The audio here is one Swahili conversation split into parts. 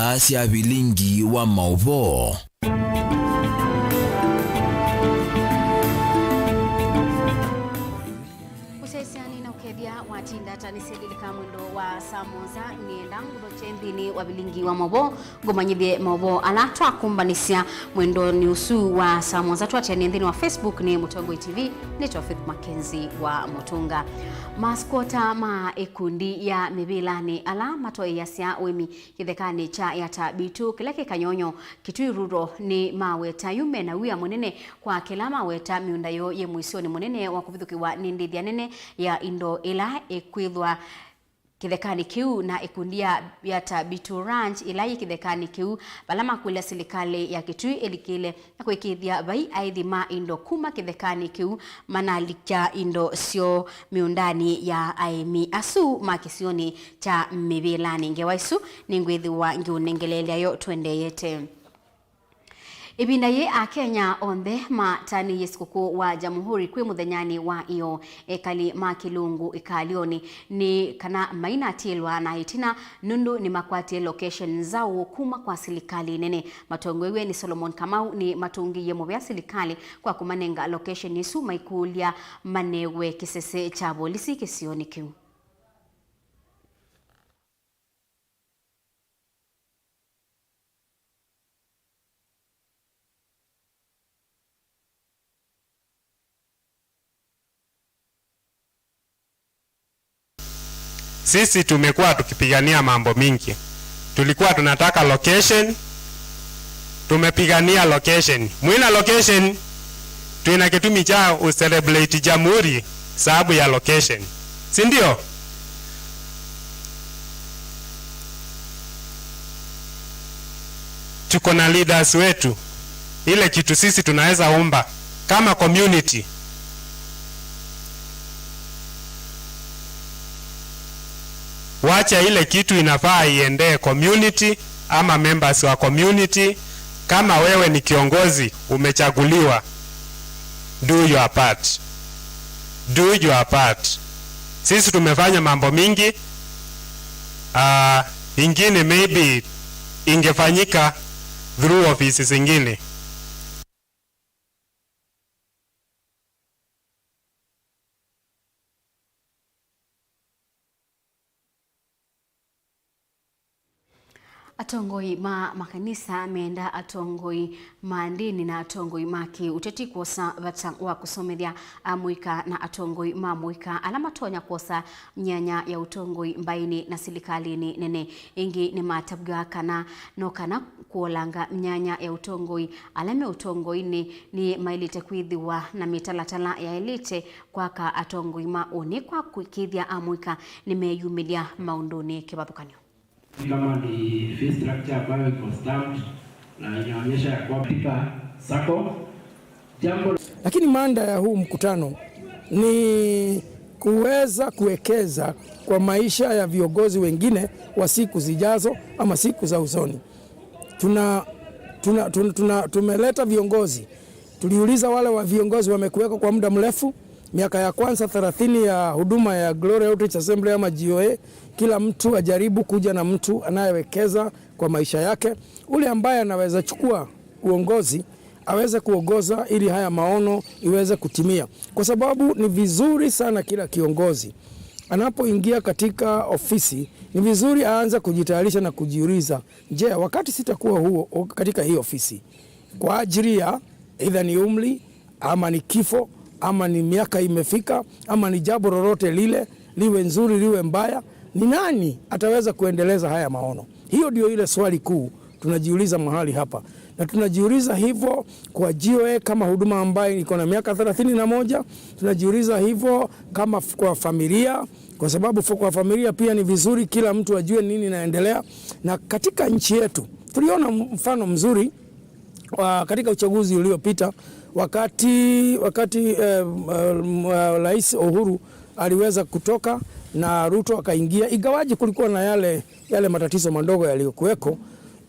ila cia Vilingi wa Mauvoo. Watindata nisililika mwendo wa samoza nienda ngudochembini wa Vilingi wa Mauvoo gomanyithie Mauvoo ala twakumbanisia mwendo ni usu wa samoza twatene ndini wa Facebook ni Mutongoi TV ni Tofik MAKENZI wa Mutunga. Maskota ma ekundi ya Mivilani ala matoi yasia wemi kithekani cha yata bitu kileke kanyonyo kitui ruro ni maweta yume na wia munene kwa kila maweta miundayo ye muisoni munene wa kuvithukiwa ni ndithia nene ya indo ila ekwithwa kithekani kiu na ekundia yata bitu ranch ila kithekani kiu balama kulia serikali ya kitui elikile na kwikithia bai aithima indo kuma kithekani kiu manalikia indo sio miundani ya aimi asu makisioni cha Mivilani ngewaisu ningwithiwa ngiunengelelea yo twende yete. Ibinda ye a Kenya onthe matani yesikuku wa Jamhuri kwi muthenyani wa iyo ekali makilungu ikalioni ni kana maina tilwa na itina nundu ni makwati location zao kuma kwa serikali nene. Matongwewe ni Solomon Kamau ni matungi ye mobya serikali kwa kumanenga location yesu maikulia manewe kisese cha polisi kisioni kiu. Sisi tumekuwa tukipigania mambo mingi. Tulikuwa tunataka location, tumepigania location. Mwina location, tuina kitumi cha ucelebrate Jamhuri sababu ya location. Sindio? Tuko na leaders wetu. Ile kitu sisi tunaweza omba kama community. Wacha ile kitu inafaa iende community ama members wa community. Kama wewe ni kiongozi umechaguliwa, do your part. Do your part. Sisi tumefanya mambo mingi. Ingine maybe ingefanyika through offices ingine. Atongoi makanisa meenda atongoi mandini na atongoi maki uteti kosa wa kusomethia amuika na atongoi mamuika alama tonya kosa nyanya ya utongoi mbaini na serikali ni nene ingi ni matabga kana no kana kuolanga nyanya ya utongoi alame utongoi ni mailite kwithiwa na mitalatala ya elite kwaka atongoi maoni kwa kukithia amuika ni meyumilia maunduni kibabukanyo. Kama ni fee structure ambayo iko stamped na inaonyesha ya kwa katika sako jambo. Lakini manda ya huu mkutano ni kuweza kuwekeza kwa maisha ya viongozi wengine wa siku zijazo ama siku za usoni. Tumeleta viongozi. Tuliuliza wale wa viongozi wamekuweka kwa muda mrefu. Miaka ya kwanza 30 ya huduma ya Glory Outreach Assembly ama GOA, kila mtu ajaribu kuja na mtu anayewekeza kwa maisha yake. Ule ambaye anaweza chukua uongozi, aweze kuongoza ili haya maono iweze kutimia. Kwa sababu ni vizuri sana kila kiongozi anapoingia katika ofisi, ni vizuri aanze kujitayarisha na kujiuliza, je, wakati sitakuwa huo katika hii ofisi, kwa ajili ya either ni umri ama ni kifo ama ni miaka imefika ama ni jambo lolote lile, liwe nzuri liwe mbaya, ni nani ataweza kuendeleza haya maono? Hiyo ndio ile swali kuu tunajiuliza mahali hapa. Na tunajiuliza hivyo kwa GOA kama huduma ambayo iko na miaka 31, tunajiuliza hivyo kama kwa familia, kwa sababu kwa familia pia ni vizuri kila mtu ajue nini inaendelea. Na katika nchi yetu tuliona mfano mzuri katika uchaguzi uliopita, wakati Rais Uhuru aliweza kutoka na Ruto akaingia, igawaji kulikuwa na yale matatizo madogo yaliyokuweko.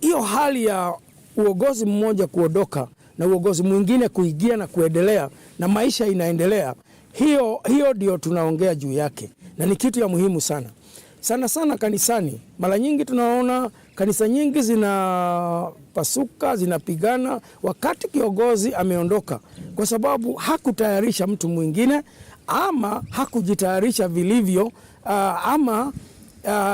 Hiyo hali ya uongozi mmoja kuondoka na uongozi mwingine kuingia na kuendelea na maisha inaendelea, hiyo ndio tunaongea juu yake, na ni kitu ya muhimu sana. Sana kanisani mara nyingi tunaona Kanisa nyingi zinapasuka, zinapigana wakati kiongozi ameondoka, kwa sababu hakutayarisha mtu mwingine ama hakujitayarisha vilivyo, ama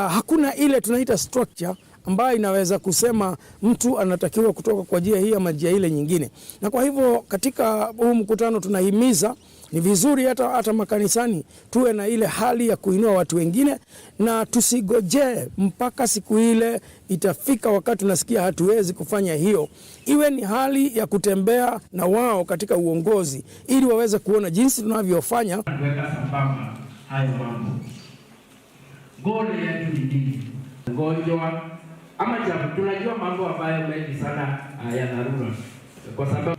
hakuna ile tunaita structure ambayo inaweza kusema mtu anatakiwa kutoka kwa njia hii ama njia ile nyingine. Na kwa hivyo katika huu mkutano tunahimiza ni vizuri hata makanisani tuwe na ile hali ya kuinua watu wengine, na tusigoje mpaka siku ile itafika wakati tunasikia hatuwezi kufanya hiyo. Iwe ni hali ya kutembea na wao katika uongozi ili waweze kuona jinsi tunavyofanya. Kuweka sambamba hayo mambo. Gole yetu ni ugonjwa ama jambo, tunajua mambo ambayo mengi sana ya dharura, kwa sababu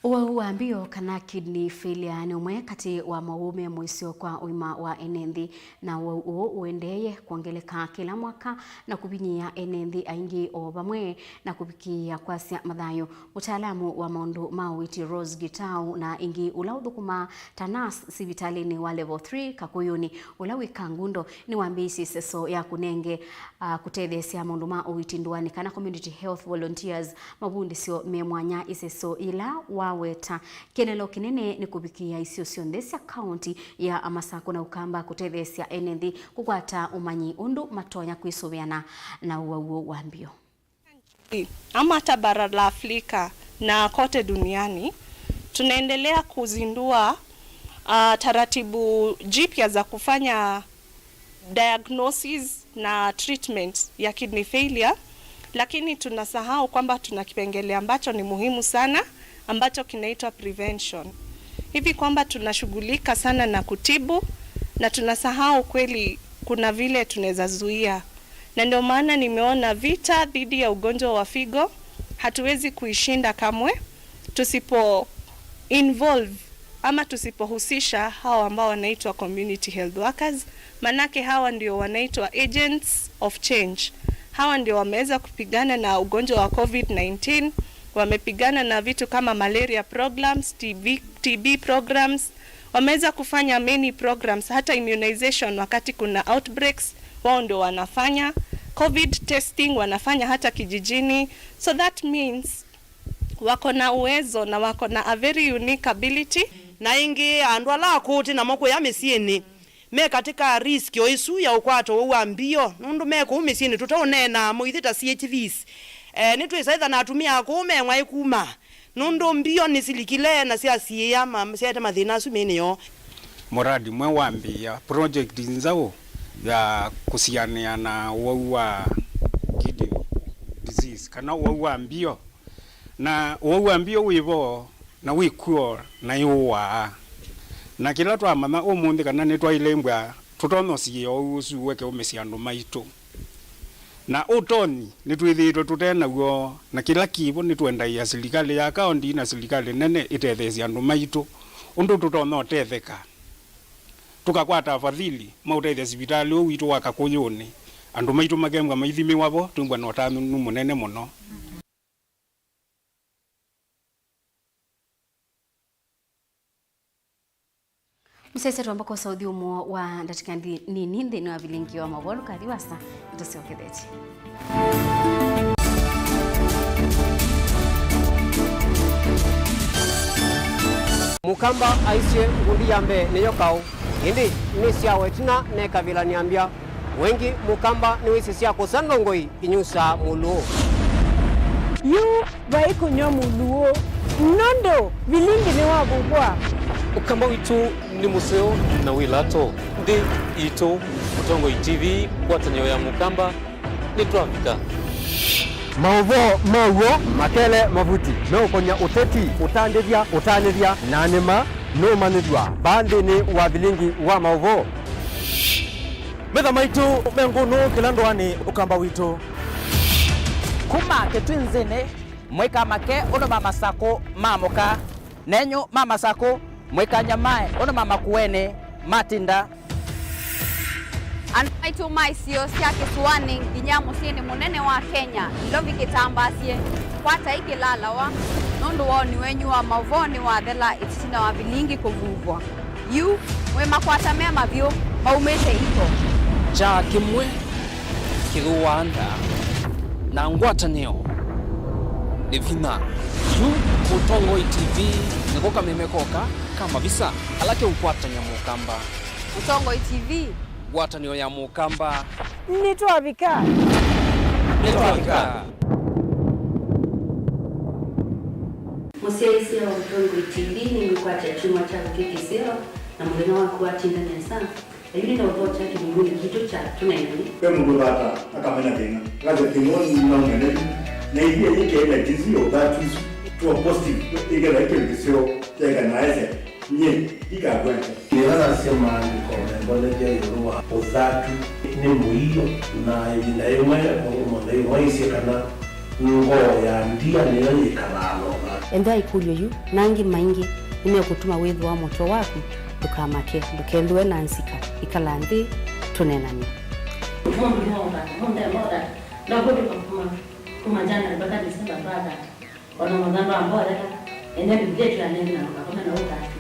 Uambio kana kidney failure ni umwe kati wa maume mwisio kwa uima wa enenthi, na uendeye kuongeleka kila mwaka na kubinyia enenthi aingi o bamwe na kubikia kwasia mathayo. Mutaalamu wa maundu mawiti Rose Gitau na ingi ulaudhukuma tanas sibitalini wa level 3 kakuyuni ulawika ngundo ni wambisi seso ya kunenge kutethesia maundu mawiti nduani kana community health volunteers mabundi sio memwanya iseso ila weta kenelo kinene ni kubikia isio siondesia county ya Amasako na Ukamba kutethesia enenthi kukwata umanyi undu matonya kuisubiana na uo wambio. Ama hata bara la Afrika na kote duniani tunaendelea kuzindua taratibu jipya za kufanya diagnosis na treatment ya kidney failure, lakini tunasahau kwamba tuna kipengele ambacho ni muhimu sana ambacho kinaitwa prevention. Hivi kwamba tunashughulika sana na kutibu na tunasahau kweli kuna vile tunaweza zuia. Na ndio maana nimeona vita dhidi ya ugonjwa wa figo hatuwezi kuishinda kamwe tusipo involve ama tusipohusisha hawa ambao wanaitwa community health workers, manake hawa ndio wanaitwa agents of change. Hawa ndio wameweza kupigana na ugonjwa wa COVID-19, wamepigana na vitu kama malaria programs, TB programs, wameweza kufanya many programs, hata immunization wakati kuna outbreaks wao ndio wanafanya, COVID testing wanafanya hata kijijini. So that means wako na uwezo na wako na a very unique ability. Na ingi andwala kuti na moko ya mesieni me katika risk oisu ya ukwato uambio nundu me ku mesieni tutaonena muithita CHVs nitu isaitha na atumia kume ngwai kuma nundu mbio nisilikile na sia siya msiata mathina su meneo. Muradi mwe wambia project nzao ya kusiania na wa kidney disease kana wa mbio na wa mbio wivo na wikuo na yuwa na kila twa mama omundi kana netwa ilembwa tutonosie usu weke umesiano maitu na utoni nitwithitwe tutena guo na kila kibo nitwenda ya serikali ya kaunti na serikali nene itethesia andu maitu undu tutono tetheka tukakwata afadhili mautethia sibitali witu wakakuyuni andu maitu magemga maithimi wabo tumbwa no tanu munene muno. Msese ambako Saudi umo wa ndatika ni ninde ni wa Vilingi wa Mauvoo kadi wasa ndosiokedeti. Mukamba aisye ngundi yambe neyo kau indi ni sia wetina ne kavila niambia wengi mukamba ni wisi sia kusandongoi inyusa muluo yu baiko nyo muluo nondo Vilingi ni wabugwa ukamba witu ni museo na wilato ndi ito Mutongo TV kwatanyo ya mukamba ni Trafika Mauvoo makele mavuti no konya uteti utandithia nanima no manidwa bandi ni wa Vilingi wa Mauvoo metha maitu mengunu kilandwani ukamba witu kuma ketwinzene mweka make ono mama sako mamoka nenyo mama sako mweka nyamae ono mama kuene matinda anaitu maisio siake suwani nginyamu sieni munene wa Kenya ilovi kitambasie kwata iki lalawa nundu wao ni wenyu wa Mauvoo ni wa thela itina wa Vilingi kuvuvwa yu mwe makwata mema vyo maumete ito cha kimwe kiruanda na ngwatanio Livina yu Mutongo TV nikoka memekoka kama bisa alake ukwatanya mukamba Mutongo TV ngwatanio ya mukamba nitwavika Musesi wa Mutongo TV ni mkwata chuma cha kikiseo na mulema wa kuatinda nesa ili ndo vocha kimwili kitu cha tunaini kwa mungu bata akamena tena kaza kimoni na ngene na ile yake ile dizio that is to a positive ile ile kisio ya naise nye ikagwenda Niona sema ndiko mbona je yoroa ozatu ni muhiyo na inayemwe kwa mwana waisi kana ngo ya ndia niyo ikalalo enda ikulyo yu nangi maingi nimekutuma wewe wa moto wako tukamake ndukendwe na nsika ikalandhi tunenani na kwa kuma jana mpaka Desemba brother wana magano ambao dada ende bidete la neno na kama na utatu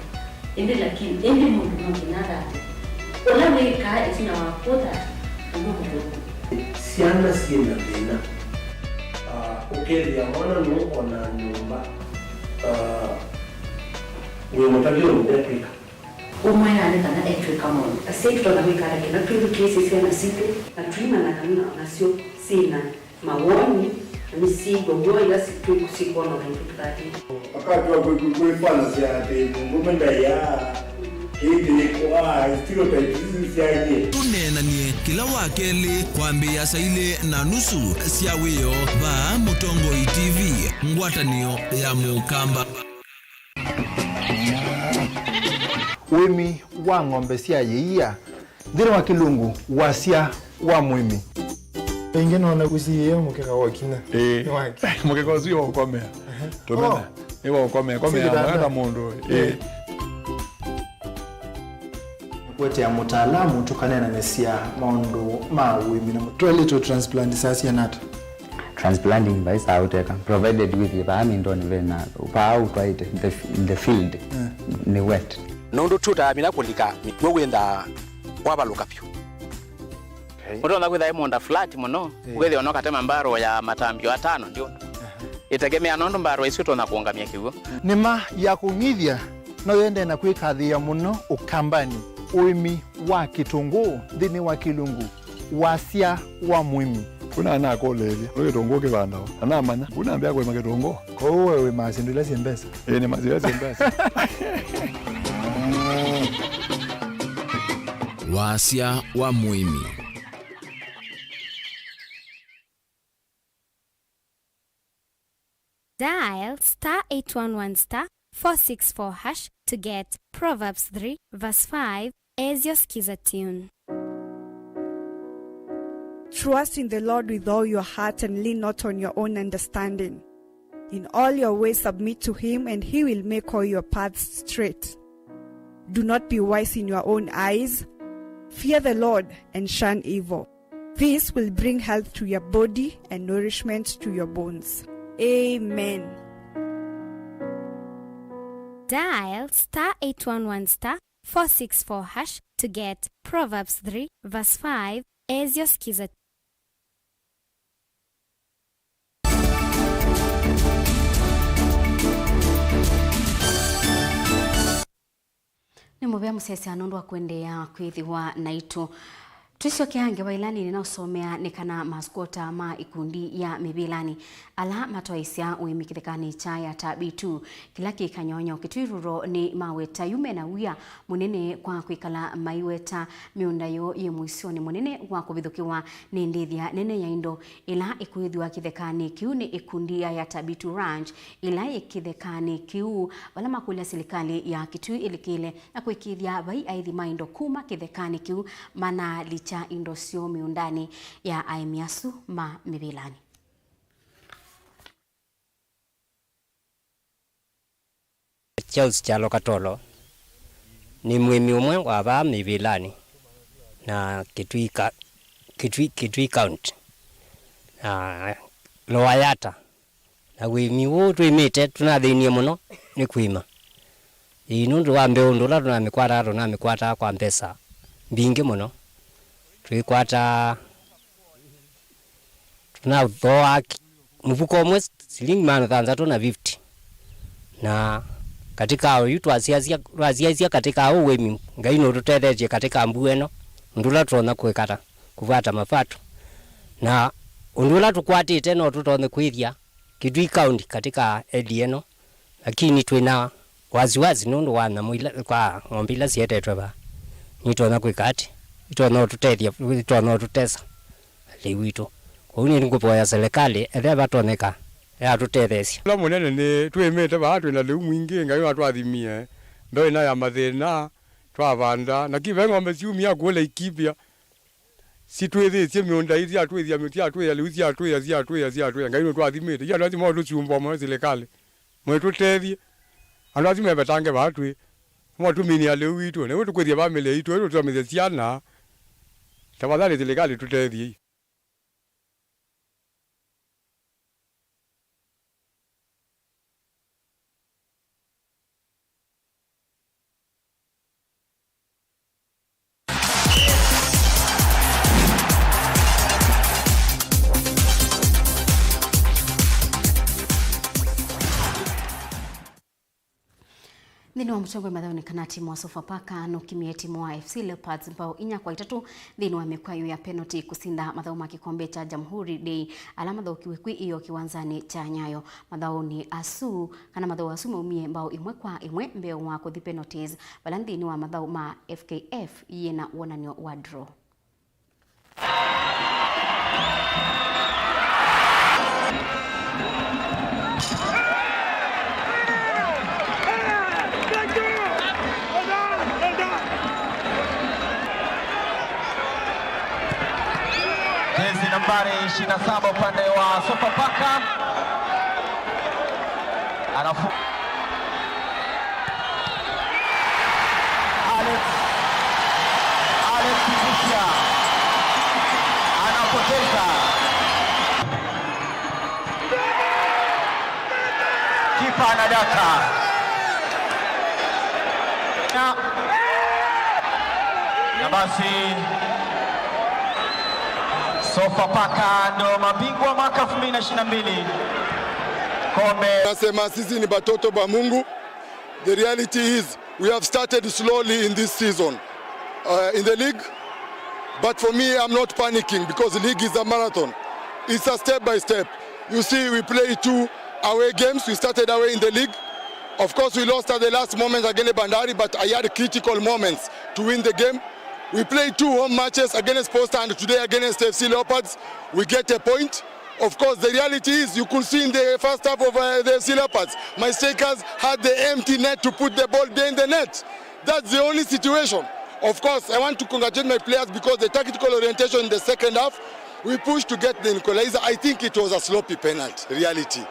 ende lakini ende mundu mkinada wala weka isina wakota ndio siana siena tena ukeli ya mwana no ona nyumba wewe mtakio ndepika umwe ane kana etrika mo asekto na wikara kina kitu kesi sema sipe na trima na kanuna na sio sina mawoni ni si gogo ila situ kusikuona kitukati wakati wa kuifanya siate ngomenda ya ile kwa stereotypes siaje tunenanie kila wakeli kwambia saile na nusu siawiyo ba Mutongo TV ngwatanio ya mukamba wimi wa ng'ombe cia yeia thiri wa kilungu wasia wa mwimi pengine naona kusiye mukeka wakina mukeka usio ukomea tumena ewa ukomea mwana mundu kwete ya mutaalamu tukanena nesia maundu ma wimi na toilet transplant sasa nata transplanting by sauteka provided with the amindoni vena upau twaite the field ni wet nundu tuta mina kulika mitwe wenda wabaluka pyo Mutonda kwitha imonda flat muno ugethi onoka tema mbaro ya matambio atano ndio itegemea nondo mbaro icio tona kuongamia kiugo nima ya kungithia no yende na kwikathia muno ukambani uimi wa kitungu thini wa kilungu wasia wa mwimi kuna ana kolelia wewe tongo kibanda ana manya kuna ambia kwa makitongo kwa wewe masindile simbesa ni mazile simbesa wasia wa mwimi Dial *811*464# to get Proverbs 3 verse 5 as your skiza tune. Trust in the Lord with all your heart and lean not on your own understanding. In all your ways submit to him and he will make all your paths straight. Do not be wise in your own eyes. Fear the Lord and shun evil. This will bring health to your body and nourishment to your bones. Amen. Dial *811*464# to get Proverbs 3 verse 5 as your skiza. Ni muvea musese anondwa kuendea kwithiwa naito Trisho kiange wailani ninaosomea nekana maskota ma ikundi ya mibilani ala matoisia uimikithekani cha ya tabitu kila kikanyonyo kitwiruro ni maweta yume na wia munene kwa kwikala maiweta miundayo ye muisoni munene kwa kubithukiwa ni ndithia nene ya indo ila ikuithwa kithekani kiu ni ikundi ya tabitu ranch ila ikithekani kiu wala makula serikali ya kitui ilikile na kuikithia bai aithi maindo kuma kithekani kiu mana cha indosio miundani ya aimiasu ma mibilani. Charles Chalo Katolo ni mwimi umwe wa ba mibilani na Kitui County na Loayata na wimi wo twimite tunathinie muno ni kwima inundu wa mbeu ndula tunamikwata kwa mpesa mbingi muno twikwata tunathoa mfuko umwe shilingi 350 na katika uyu twaziazia katika uwemi ngai no tutetheje katika mbu eno ndula tuona kwikata kuvata mapato na undula tukwatite no tutone kwithia kidui county katika edi eno lakini twina waziwazi nundu wana mwila kwa ngombila sietetwe ba nitona kwikati itona tutethia itona tutesa liwito kuni ngupoya serikali ethia batoneka ya tutethesia la munene ni twimete ba twina liu mwingi ngai watwathimie ndo ina ya mathina twavanda na kive ngombe ciumia kuola ikipia sitwithicie miunda ici atwithia miti atwia liu cia atwia ngai no twathimite ya ndathi mo tuciumbo mo serikali mwe tutethie andu aci mebetange batwi mo tuminia liu witu ne tukwithia family itu ero twamithia ciana tafadhali serikali tutethie. Thini wa mchongo mathaonekana timu wa Sofapaka no kimie timu wa FC Leopards mbao inya kwa itatu thini wa mikwayo ya penalty kusinda mathao ma kikombe cha Jamhuri Day alama thokiwe kwi iyo kiwanzani cha Nyayo mathao ni asu kana mathao asu maumie mbao imwe kwa imwe mbeo wa kuthi penalties balandi ni wa mathao ma FKF yena wonanio wa draw. Jezi nambari 27 upande wa Sofapaka. Alex Kibusha anapoteza. Kipa anadaka. Na basi Sofapaka ndo mabingwa mwaka 2022. Kombe. Nasema sisi ni batoto ba Mungu. The reality is we have started slowly in this season in the league. But for me, I'm not panicking because the league is a marathon. It's a step by step. You see, we play 2 away games. We started away in the league. Of course, we lost at the last moment against Bandari, but I had critical moments to win the game. We played 2 home matches against Posta and today against FC Leopards. We get a point. Of course, the reality is you could see in the first half of the FC Leopards, my strikers had the empty net to put the ball behind the net. That's the only situation. Of course, I want to congratulate my players because the tactical orientation in the second half, we pushed to get the equalizer. I think it was a sloppy penalty, reality.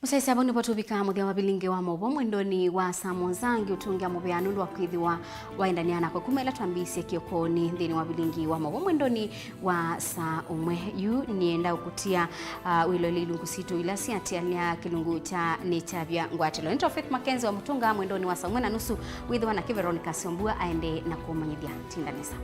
Musaisi aboni patubika muthia wa Vilingi wa Mauvoo mwendoni wa Samonzangi utungia mubeano ndo wakwithiwa waendaniana kwa kumela twambise kiokoni thini wa Vilingi wa Mauvoo mwendoni wa sa umwe yu nienda ukutia wilo lilungu situ ilasi atiania kilungu cha nichavya ngwatilo nito Faith MAKENZI wa Mutunga mwendoni wa sa umwe na nusu withiwa na Veronica Siombua aende na kumanyithia tindanisa.